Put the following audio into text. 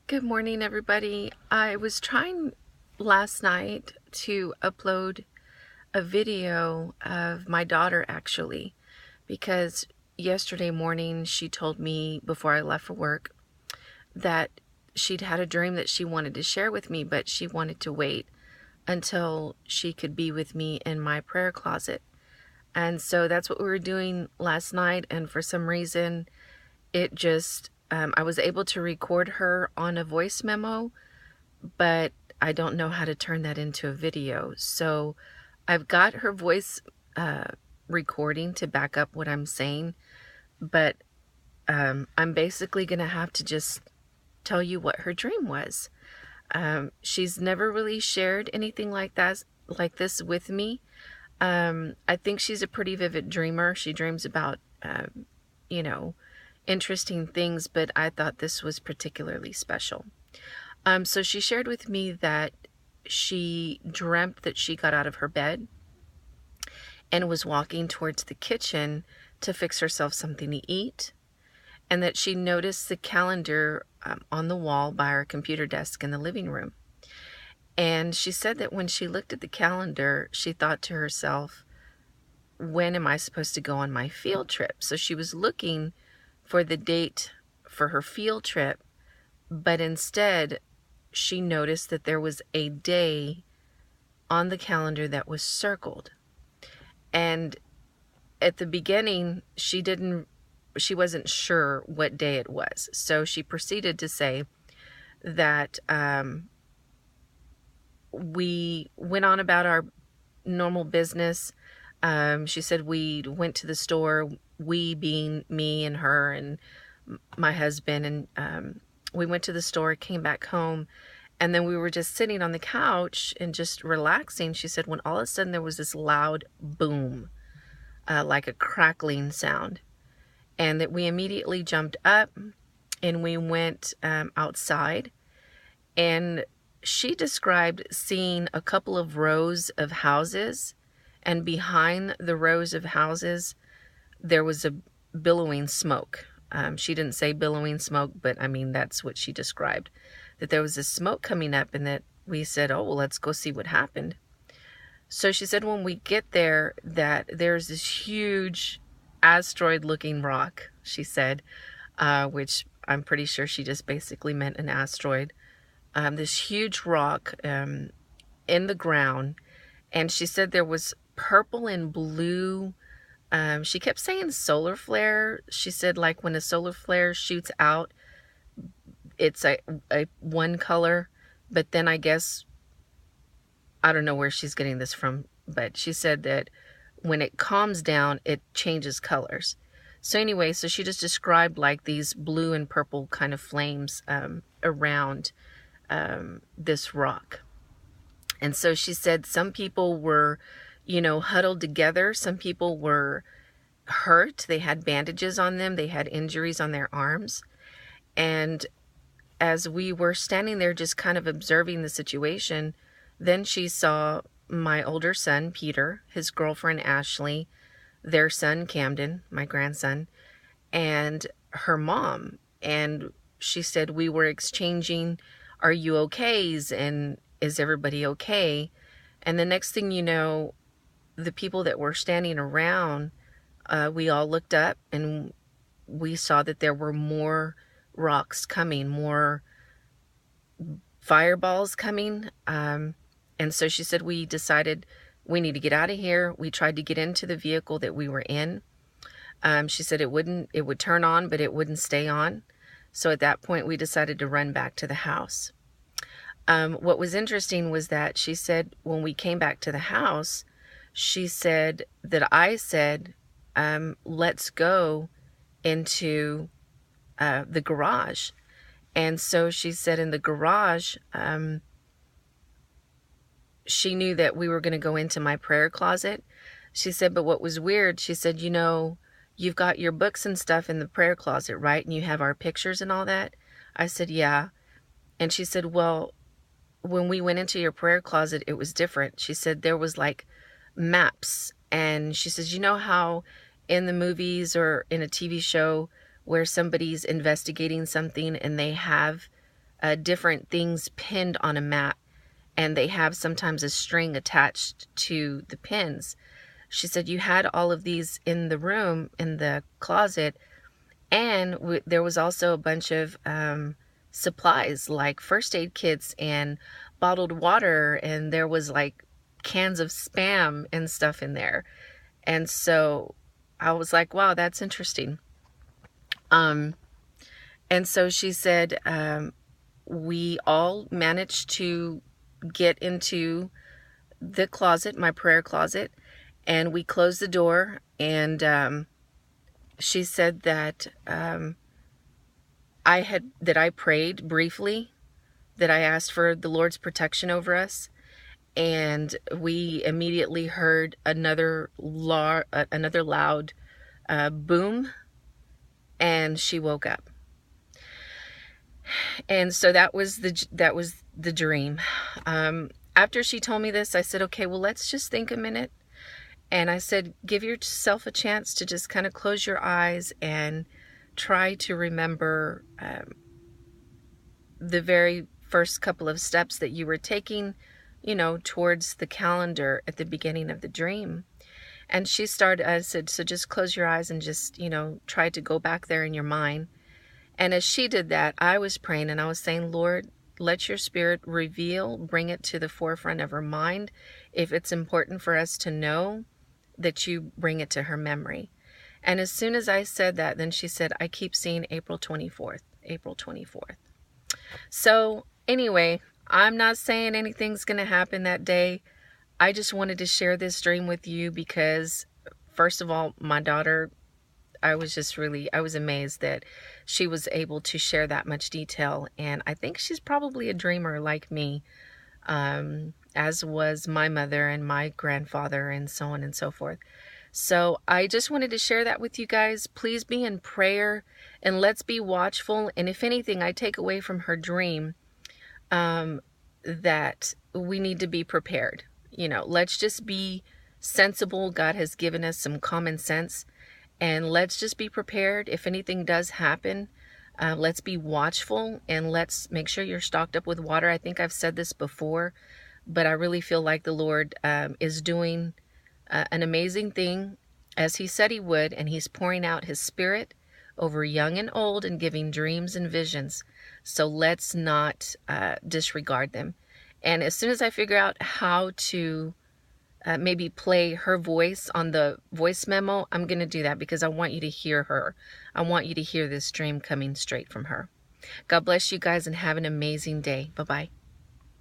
Good morning, everybody. I was trying last night to upload a video of my daughter, actually, because yesterday morning she told me before I left for work that she'd had a dream that she wanted to share with me, but she wanted to wait until she could be with me in my prayer closet. And so that's what we were doing last night, and for some reason it just I was able to record her on a voice memo, but I don't know how to turn that into a video. So I've got her voice recording to back up what I'm saying, but I'm basically going to have to just tell you what her dream was. She's never really shared anything like this with me. I think she's a pretty vivid dreamer. She dreams about, you know, interesting things, but I thought this was particularly special. So she shared with me that she dreamt that she got out of her bed and was walking towards the kitchen to fix herself something to eat, and that she noticed the calendar on the wall by her computer desk in the living room. And she said that when she looked at the calendar, she thought to herself, when am I supposed to go on my field trip? So she was looking for the date for her field trip, but instead she noticed that there was a day on the calendar that was circled. And at the beginning, she wasn't sure what day it was. So she proceeded to say that we went on about our normal business. She said we went to the store, we being me and her and my husband, and we went to the store, came back home, and then we were just sitting on the couch and just relaxing. She said when all of a sudden there was this loud boom, like a crackling sound, and that we immediately jumped up and we went outside, and she described seeing a couple of rows of houses, and behind the rows of houses there was a billowing smoke. She didn't say billowing smoke, but I mean that's what she described, that there was this smoke coming up, and that we said, oh, well, let's go see what happened. So she said when we get there that there's this huge asteroid looking rock, she said, which I'm pretty sure she just basically meant an asteroid. This huge rock in the ground, and she said there was purple and blue. She kept saying solar flare. She said like when a solar flare shoots out, it's a one color, but then I guess, I don't know where she's getting this from, but she said that when it calms down, it changes colors. So anyway, so she just described like these blue and purple kind of flames around this rock. And so she said some people were, huddled together. Some people were hurt. They had bandages on them. They had injuries on their arms. And as we were standing there just kind of observing the situation, then she saw my older son, Peter, his girlfriend, Ashley, their son, Camden, my grandson, and her mom. And she said we were exchanging, are you okays? And is everybody okay? And the next thing you know, the people that were standing around, we all looked up and we saw that there were more rocks coming, more fireballs coming. And so she said we decided we need to get out of here. We tried to get into the vehicle that we were in. She said it would turn on, but it wouldn't stay on. So at that point, we decided to run back to the house. What was interesting was that she said when we came back to the house, she said that I said, let's go into the garage. And so she said in the garage, she knew that we were going to go into my prayer closet. She said, but what was weird, she said, you've got your books and stuff in the prayer closet, right? And you have our pictures and all that. I said, yeah. And she said, well, when we went into your prayer closet, it was different. She said there was like maps. And she says, you know how in the movies or in a TV show where somebody's investigating something and they have different things pinned on a mat, and they have sometimes a string attached to the pins. She said, you had all of these in the room, in the closet, and there was also a bunch of supplies like first aid kits and bottled water, and there was like cans of Spam and stuff in there. And so I was like, wow, that's interesting. And so she said, we all managed to get into the closet, my prayer closet, and we closed the door. And she said that I prayed briefly, that I asked for the Lord's protection over us, and we immediately heard another loud boom, and she woke up. And so that was the dream. After she told me this, I said, okay, well, let's just think a minute. And I said, give yourself a chance to just kind of close your eyes and try to remember the very first couple of steps that you were taking, towards the calendar at the beginning of the dream. And I said, so just close your eyes and just, try to go back there in your mind. And as she did that, I was praying and I was saying, Lord, let your Spirit bring it to the forefront of her mind. If it's important for us to know, that you bring it to her memory. And as soon as I said that, then she said, I keep seeing April 24th, April 24th. So anyway, I'm not saying anything's going to happen that day. I just wanted to share this dream with you because, first of all, my daughter, I was amazed that she was able to share that much detail. And I think she's probably a dreamer like me, as was my mother and my grandfather and so on and so forth. So I just wanted to share that with you guys. Please be in prayer and let's be watchful. And if anything, I take away from her dream that we need to be prepared. Let's just be sensible. God has given us some common sense. And let's just be prepared. If anything does happen, let's be watchful and let's make sure you're stocked up with water. I think I've said this before, but I really feel like the Lord is doing an amazing thing as he said he would, and he's pouring out his Spirit over young and old and giving dreams and visions. So let's not disregard them. And as soon as I figure out how to maybe play her voice on the voice memo, I'm going to do that because I want you to hear her. I want you to hear this dream coming straight from her. God bless you guys and have an amazing day. Bye-bye.